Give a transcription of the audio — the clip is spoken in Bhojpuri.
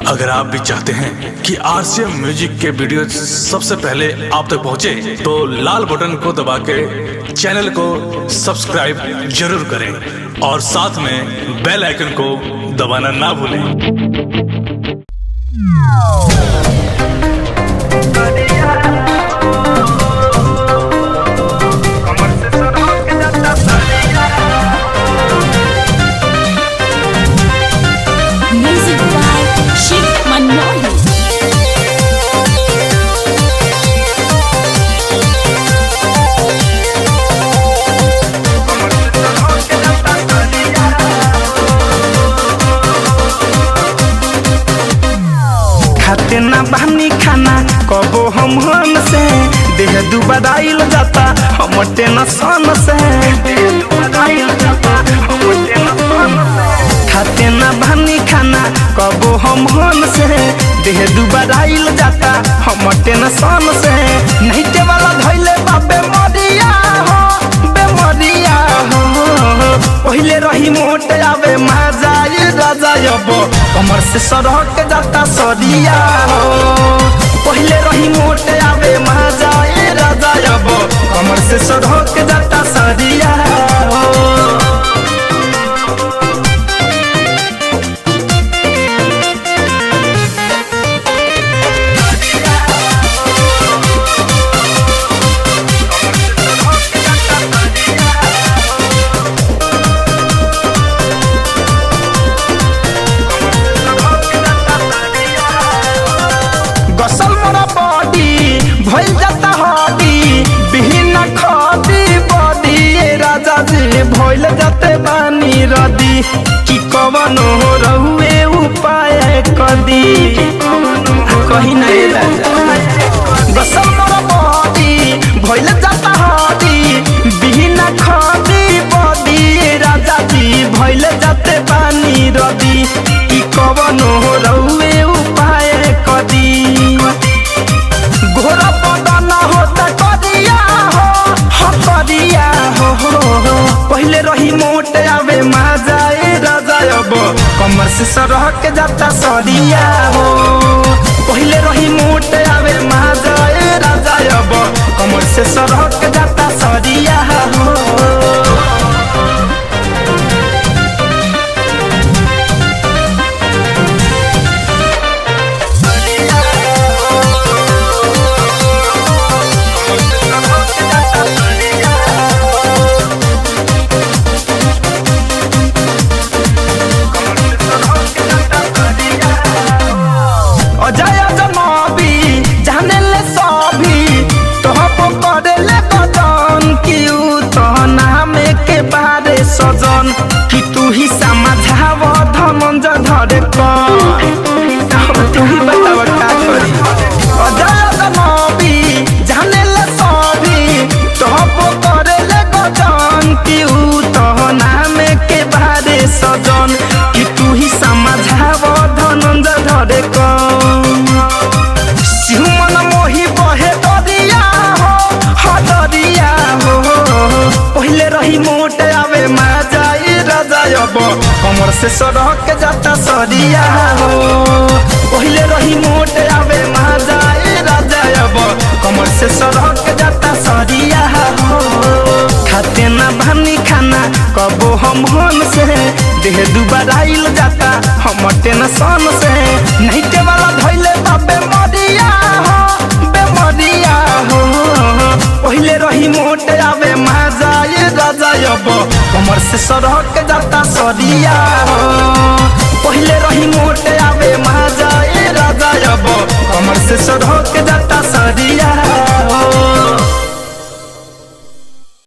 अगर आप भी चाहते हैं कि आरसीएम म्यूजिक के वीडियो सबसे पहले आप तक पहुंचे, तो लाल बटन को दबा के चैनल को सब्सक्राइब जरूर करें और साथ में बेल आइकन को दबाना ना भूलें। Music by Shiv Manmohan. खाते ना बहनी खाना कबो हम से देह दुबराइल जाता हम टेंशन से। खाते ना बहनी खाना कबो हम से देह दुबराइल जाता हम टेंशन से। नहीं के वाला धइले बाबे मरिया हो बेमरिया हो। पहले रही मोट आवे मजाई राजा यबो कमर से सरक जाता सरिया हो। पहले रही मोट आवे मजाई राजा यबो कमर से सरक जाता सरिया हो। गसल मोरा बॉडी भइल जाता हड्डी बिहीन खदी बॉडी राजा जी भइल जाते बानी रदी कि कवनो रहुए उपाय कदी कहीं नहीं राजा। गसल मोरा बॉडी भइल जाता हड्डी बिहीन खदी बॉडी राजा जी भइल जाते बानी रदी कि कवनो रहुए उपाय कदी। घोड़ा पदाना होता करिया हो करिया हो। पहले रही मोट आवे मजाए राजा अब कमर से सरक जाता सरिया हो। पहले रही मोट आवे मजाए राजा अब कमर से सरक जाता सरिया हो। अजय जनबी जाने ले सभी तोहपो करे ले बदन कि तो नाम के बारे सजन कि तू ही समझाव धमंज धरे तू ही बताव का करी। अजय जनबी जाने ले सभी तोहपो करे ले बदन कि तो नाम के बारे सजन कि तू ही समझाव धनंज धरे सिंहमन मोही बहे दरिया हो दरिया हो। पहले रही मोट आवे मजाई राजा अब कमर से सरक जाता सरिया हो। पहले रही मोट आवे मजाई राजा अब कमर से सरक जाता सरिया हो। खाते ना बहनी खाना कबो हम से देह दुबराइल जाता हम टेंशन से। नहीं के वाला धइले बाबे मरिया हो बेमरिया हो। पहले रही मोट आवे मजाई राजा अब कमर से सरक जाता सरिया हो। पहले रही मोट आवे मजाई राजा अब कमर से सरक जाता